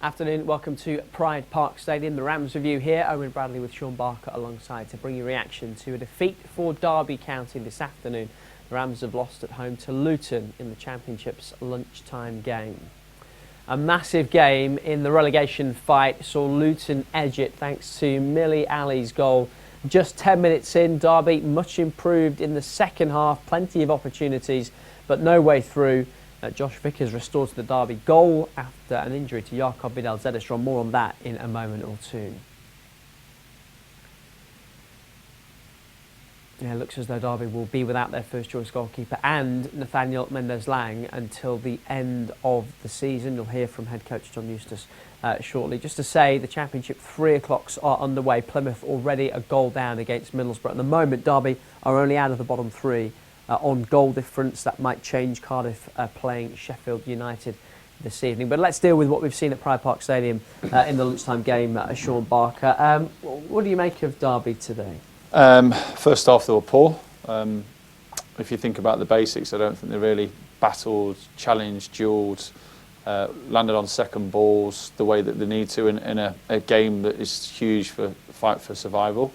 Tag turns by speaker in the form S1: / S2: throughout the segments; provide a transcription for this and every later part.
S1: Afternoon, welcome to Pride Park Stadium, the Rams review here. Owen Bradley with Shaun alongside to bring you reaction to a defeat for Derby County this afternoon. The Rams have lost at home to Luton in the Championship's lunchtime game. A massive game in the relegation fight saw Luton edge it thanks to Millie Alley's goal. Just 10 minutes in, Derby much improved in the second half, plenty of opportunities, but no way through. Josh Vickers restored to the Derby goal after an injury to Jakob Vidal-Zederstrom. More on that in a moment or two. Yeah, it looks as though Derby will be without their first choice goalkeeper and Nathaniel Mendes-Lang until the end of the season. You'll hear from head coach John Eustace shortly. Just to say, the Championship 3 o'clocks are underway. Plymouth already a goal down against Middlesbrough. At the moment, Derby are only out of the bottom three on goal difference. That might change. Cardiff playing Sheffield United this evening. But let's deal with what we've seen at Pride Park Stadium in the lunchtime game. Shaun Barker, what do you make of Derby today?
S2: First off, they were poor. If you think about the basics, I don't think they really battled, challenged, duelled, landed on second balls the way that they need to in a game that is huge for fight for survival.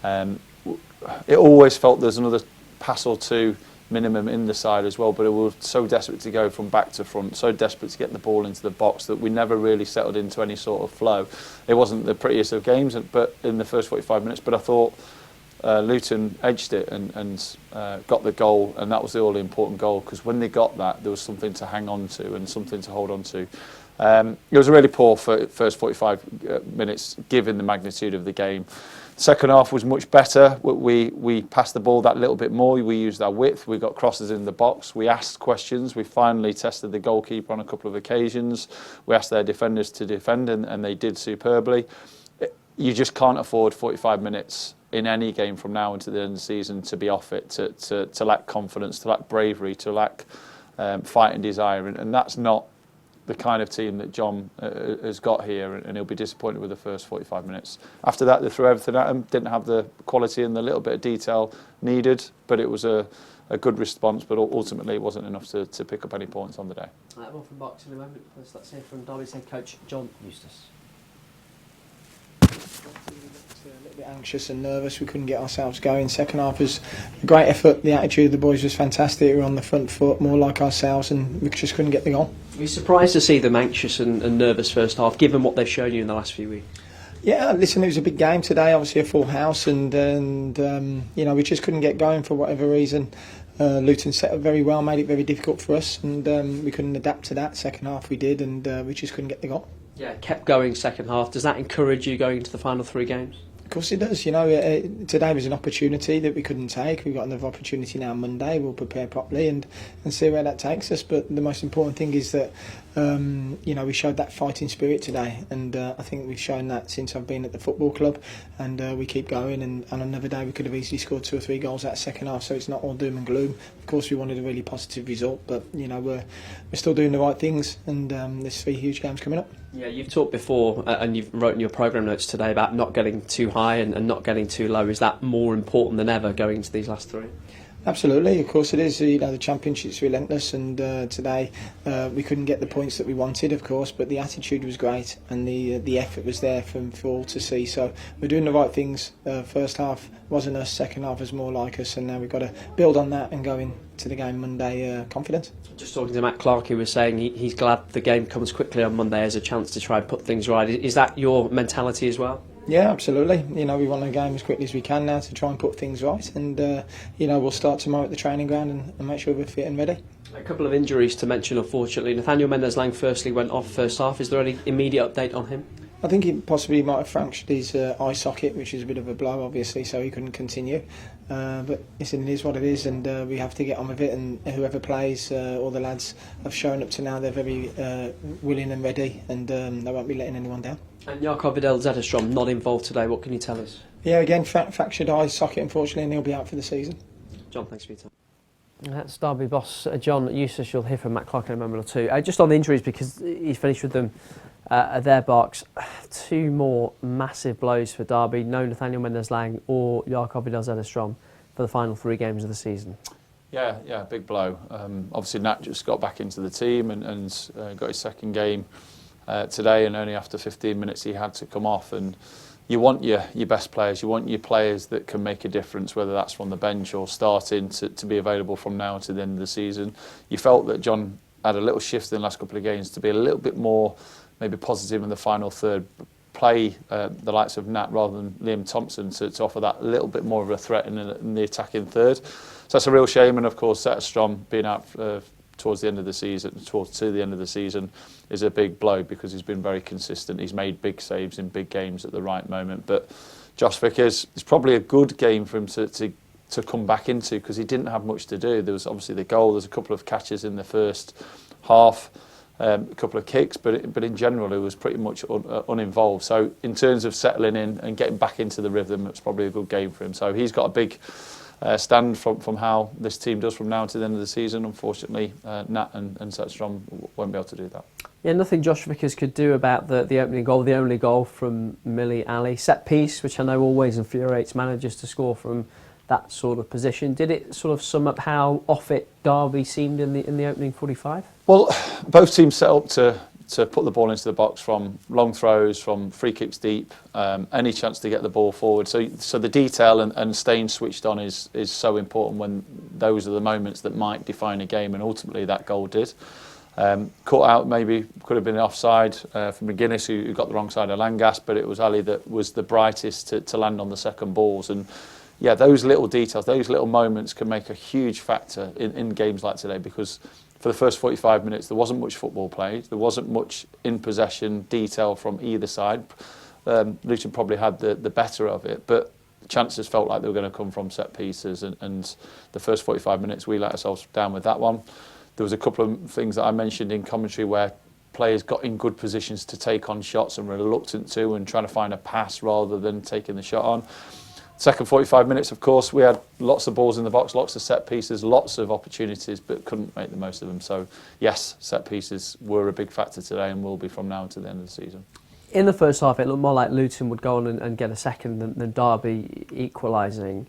S2: It always felt there's another pass or two minimum in the side as well, but it was so desperate to go from back to front, so desperate to get the ball into the box that we never really settled into any sort of flow. It wasn't the prettiest of games, but in the first 45 minutes, but I thought Luton edged it and got the goal, and that was the all-important goal, because when they got that, there was something to hang on to and something to hold on to. It was a really poor first 45 minutes, given the magnitude of the game. Second half was much better. We passed the ball that little bit more. We used our width. We got crosses in the box. We asked questions. We finally tested the goalkeeper on a couple of occasions. We asked their defenders to defend, and they did superbly. You just can't afford 45 minutes in any game from now until the end of the season to be off it, to lack confidence, to lack bravery, to lack fight and desire. And that's not the kind of team that John has got here, and he'll be disappointed with the first 45 minutes. After that, they threw everything at him, didn't have the quality and the little bit of detail needed, but it was a good response, but ultimately it wasn't enough to pick up any points on the day.
S1: More from box in a moment. Let's hear from Derby's head coach John Eustace.
S3: A little bit anxious and nervous. We couldn't get ourselves going. Second half was a great effort. The attitude of the boys was fantastic. We were on the front foot, more like ourselves, and we just couldn't get the goal.
S1: Were you surprised to see them anxious and nervous first half, given what they've shown you in the last few weeks?
S3: Yeah, listen, it was a big game today, obviously a full house, and you know, we just couldn't get going for whatever reason. Luton set up very well, made it very difficult for us, and we couldn't adapt to that. Second half we did, and we just couldn't get the goal.
S1: Yeah, kept going second half. Does that encourage you going into the final 3 games?
S3: Of course it does. You know, today was an opportunity that we couldn't take. We've got another opportunity now Monday. We'll prepare properly and see where that takes us. But the most important thing is that you know, we showed that fighting spirit today, and I think we've shown that since I've been at the football club, and we keep going. And on another day we could have easily scored 2 or 3 goals that second half. So it's not all doom and gloom. Of course we wanted a really positive result, but you know, we're still doing the right things, and there's 3 huge games coming up.
S1: Yeah, you've talked before and you've wrote in your programme notes today about not getting too high and not getting too low. Is that more important than ever going into these last 3?
S3: Absolutely, of course it is. You know, the Championship's relentless, and today we couldn't get the points that we wanted, of course, but the attitude was great and the effort was there for all to see. So we're doing the right things. First half wasn't us, second half was more like us, and now we've got to build on that and go into the game Monday confident.
S1: Just talking to Matt Clarke, he was saying he's glad the game comes quickly on Monday as a chance to try and put things right. Is that your mentality as well?
S3: Yeah, absolutely. You know, we want the game as quickly as we can now to try and put things right, and you know, we'll start tomorrow at the training ground and make sure we're fit and ready.
S1: A couple of injuries to mention, unfortunately. Nathaniel Mendes-Lang firstly went off first half. Is there any immediate update on him?
S3: I think he possibly might have fractured his eye socket, which is a bit of a blow, obviously, so he couldn't continue. But listen, it is what it is, and we have to get on with it. And whoever plays, all the lads have shown up to now. They're very willing and ready, and they won't be letting anyone down.
S1: And Jakob Vidal-Zederstrom not involved today. What can you tell us?
S3: Yeah, again, fractured eye socket, unfortunately, and he'll be out for the season.
S1: John, thanks for your time. That's Derby boss John Eustace. You'll hear from Matt Clarke in a moment or two. Just on the injuries, because he's finished with them at their box. 2 more massive blows for Derby. No Nathaniel Mendes-Lang or Jakob Vidal-Zederstrom for the final 3 games of the season.
S2: Yeah, big blow. Obviously Nat just got back into the team and got his second game today, and only after 15 minutes he had to come off. And you want your best players, you want your players that can make a difference, whether that's from the bench or starting, to be available from now to the end of the season. You felt that John had a little shift in the last couple of games to be a little bit more maybe positive in the final third, play the likes of Nat rather than Liam Thompson to offer that little bit more of a threat in the attacking third. So that's a real shame. And of course, Zetterstrom being out towards the end of the season, to the end of the season, is a big blow because he's been very consistent. He's made big saves in big games at the right moment. But Josh Vickers, it's probably a good game for him to come back into, because he didn't have much to do. There was obviously the goal. There's a couple of catches in the first half. A couple of kicks, but in general it was pretty much uninvolved. So in terms of settling in and getting back into the rhythm, it's probably a good game for him. So he's got a big stand from how this team does from now to the end of the season. Unfortunately, Nat and Zetterstrom won't be able to do that.
S1: Yeah, nothing Josh Vickers could do about the opening goal, the only goal from Millie Ali. Set piece, which I know always infuriates managers to score from that sort of position. Did it sort of sum up how off it Derby seemed in the opening 45? Well,
S2: both teams set up to put the ball into the box from long throws, from free kicks deep, any chance to get the ball forward. So the detail and staying switched on is so important when those are the moments that might define a game, and ultimately that goal did. Caught out, maybe could have been offside from McGuinness, who got the wrong side of Langas, but it was Ali that was the brightest to land on the second balls. And yeah, those little details, those little moments can make a huge factor in games like today, because for the first 45 minutes there wasn't much football played, there wasn't much in possession detail from either side. Luton probably had the better of it, but chances felt like they were going to come from set pieces, and the first 45 minutes we let ourselves down with that one. There was a couple of things that I mentioned in commentary where players got in good positions to take on shots and were reluctant to, and trying to find a pass rather than taking the shot on. Second 45 minutes, of course, we had lots of balls in the box, lots of set pieces, lots of opportunities, but couldn't make the most of them. So, yes, set pieces were a big factor today and will be from now to the end of the season.
S1: In the first half, it looked more like Luton would go on and get a second than Derby equalising.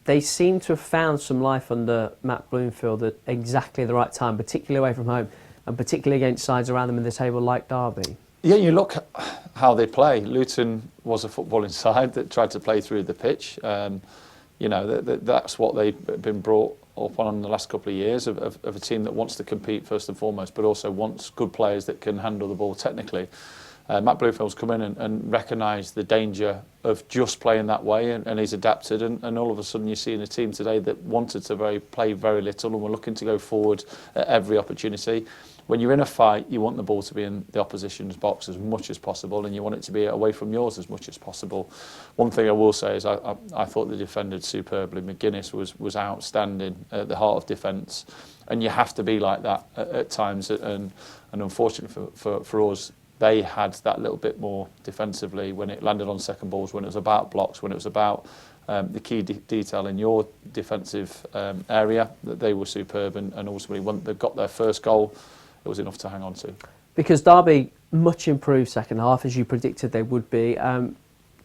S1: They seem to have found some life under Matt Bloomfield at exactly the right time, particularly away from home, and particularly against sides around them in the table like Derby.
S2: Yeah, you look at how they play. Luton was a footballing side that tried to play through the pitch. You know, that's what they've been brought up on in the last couple of years, of a team that wants to compete first and foremost, but also wants good players that can handle the ball technically. Matt Bloomfield's come in and recognised the danger of just playing that way, and he's adapted, and all of a sudden you're seeing a team today that wanted to play very little and were looking to go forward at every opportunity. When you're in a fight, you want the ball to be in the opposition's box as much as possible, and you want it to be away from yours as much as possible. One thing I will say is I thought they defended superbly. McGuinness was outstanding at the heart of defence, and you have to be like that at times, and unfortunately for us, they had that little bit more defensively when it landed on second balls, when it was about blocks, when it was about the key detail in your defensive area, that they were superb, and ultimately when they got their first goal, it was enough to hang on to.
S1: Because Derby, much improved second half, as you predicted they would be,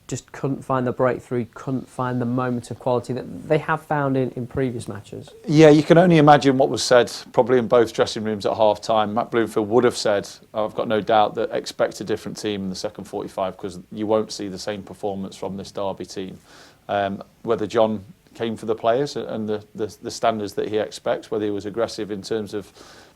S1: just couldn't find the breakthrough, couldn't find the moment of quality that they have found in previous matches.
S2: Yeah, you can only imagine what was said probably in both dressing rooms at half time. Matt Bloomfield would have said, I've got no doubt, that expect a different team in the second 45, because you won't see the same performance from this Derby team. Whether John came for the players and the standards that he expects, whether he was aggressive in terms of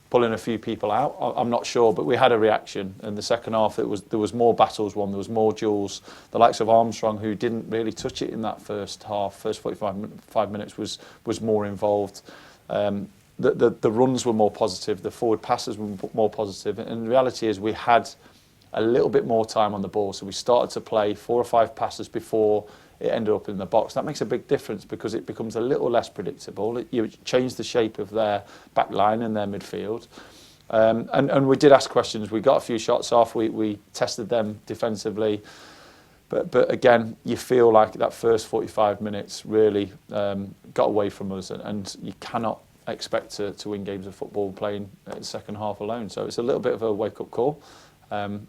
S2: pulling a few people out, I'm not sure, but we had a reaction. In the second half, there was more battles won, there was more duels. The likes of Armstrong, who didn't really touch it in that first half, first 45 minutes was more involved. The runs were more positive, the forward passes were more positive, and the reality is we had a little bit more time on the ball, so we started to play 4 or 5 passes before it ended up in the box. That makes a big difference because it becomes a little less predictable. You change the shape of their back line and their midfield. And we did ask questions. We got a few shots off. We tested them defensively. But again, you feel like that first 45 minutes really got away from us, and you cannot expect to win games of football playing the second half alone. So it's a little bit of a wake-up call.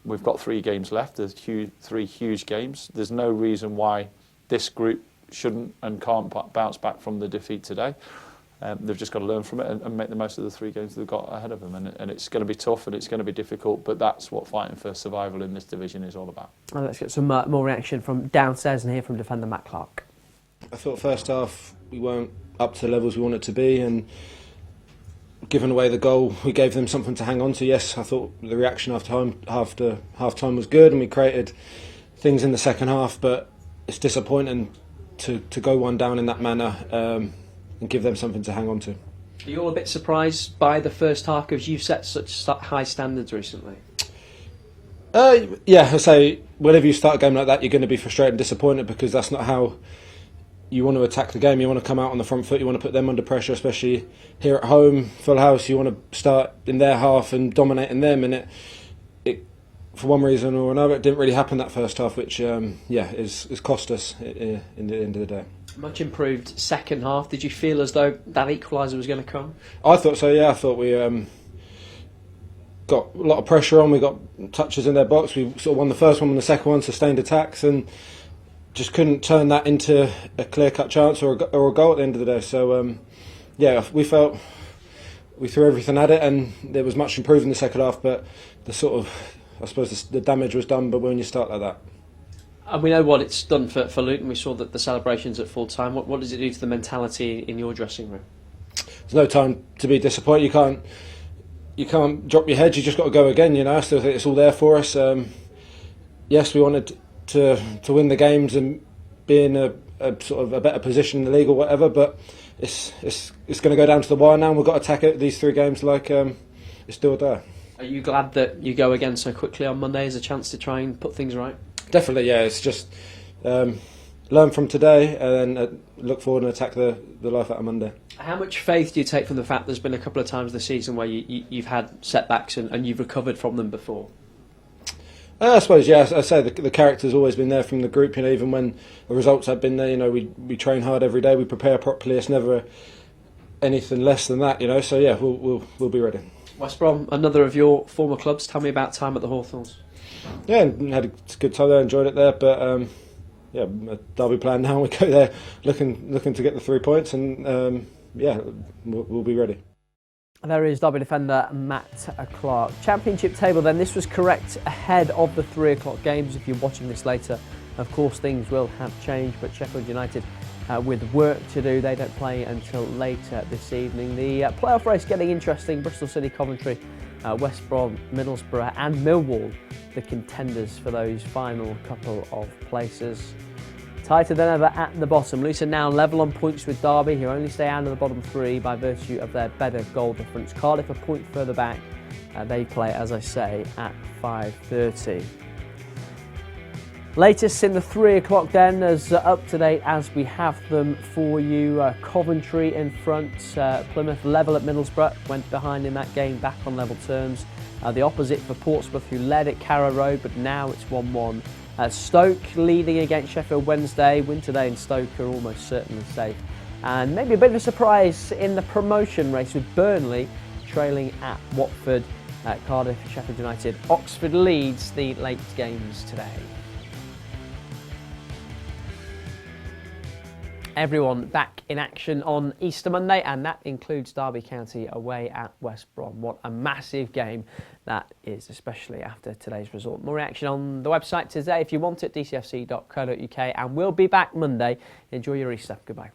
S2: We've got 3 games left. There's 3 huge games. There's no reason why this group shouldn't and can't bounce back from the defeat today. They've just got to learn from it and make the most of the 3 games they've got ahead of them. And it's going to be tough and it's going to be difficult, but that's what fighting for survival in this division is all about.
S1: Well, let's get some more reaction from downstairs and hear from defender Matt Clarke.
S4: I thought first half we weren't up to the levels we wanted to be, and given away the goal, we gave them something to hang on to. Yes, I thought the reaction after half time was good and we created things in the second half, but it's disappointing to go one down in that manner and give them something to hang on to.
S1: Are you all a bit surprised by the first half because you've set such high standards recently?
S4: Yeah, I say whenever you start a game like that, you're going to be frustrated and disappointed because that's not how you want to attack the game. You want to come out on the front foot, you want to put them under pressure, especially here at home, full house. You want to start in their half and dominating them, and it for one reason or another, it didn't really happen that first half, which is cost us in the end of the day.
S1: Much improved second half. Did you feel as though that equaliser was going to come?
S4: I thought so, yeah. I thought we got a lot of pressure on, we got touches in their box, we sort of won the first one and the second one, sustained attacks, and just couldn't turn that into a clear-cut chance or a goal at the end of the day. So, we felt we threw everything at it, and there was much improved in the second half. But I suppose the damage was done. But when you start like that,
S1: and we know what it's done for Luton. We saw that the celebrations at full time. What does it do to the mentality in your dressing room?
S4: There's no time to be disappointed. You can't drop your head. You just got to go again. I still think it's all there for us. Yes, we wanted to win the games and be in a sort of a better position in the league or whatever, but it's going to go down to the wire now, and we've got to attack it these 3 games like it's still there.
S1: Are you glad that you go again so quickly on Monday as a chance to try and put things right?
S4: Definitely, yeah. It's just learn from today and then look forward and attack the life out of Monday.
S1: How much faith do you take from the fact there's been a couple of times this season where you've had setbacks and you've recovered from them before?
S4: I suppose, yeah. I say the character's always been there from the group. Even when the results have been there, we train hard every day. We prepare properly. It's never anything less than that. So yeah, we'll be ready.
S1: West Brom, another of your former clubs. Tell me about time at the Hawthorns.
S4: Yeah, and had a good time there. Enjoyed it there, but a derby plan now. We go there looking to get the 3 points, and we'll be ready.
S1: There is derby defender Matt Clarke. Championship table then, this was correct ahead of the 3 o'clock games. If you're watching this later, of course things will have changed, but Sheffield United with work to do. They don't play until later this evening. The playoff race getting interesting. Bristol City, Coventry, West Brom, Middlesbrough and Millwall, the contenders for those final couple of places. Tighter than ever at the bottom. Luton now level on points with Derby, who only stay out of the bottom 3 by virtue of their better goal difference. Cardiff a point further back. They play, as I say, at 5:30. Latest in the 3 o'clock then, as up to date as we have them for you. Coventry in front, Plymouth level at Middlesbrough, went behind in that game, back on level terms. The opposite for Portsmouth, who led at Carrow Road, but now it's 1-1. Stoke leading against Sheffield Wednesday. Win today and Stoke are almost certainly safe. And maybe a bit of a surprise in the promotion race with Burnley trailing at Watford. Cardiff, Sheffield United. Oxford leads the late games today. Everyone back in action on Easter Monday, and that includes Derby County away at West Brom. What a massive game that is, especially after today's result. More reaction on the website today if you want it, dcfc.co.uk, and we'll be back Monday. Enjoy your Easter. Goodbye.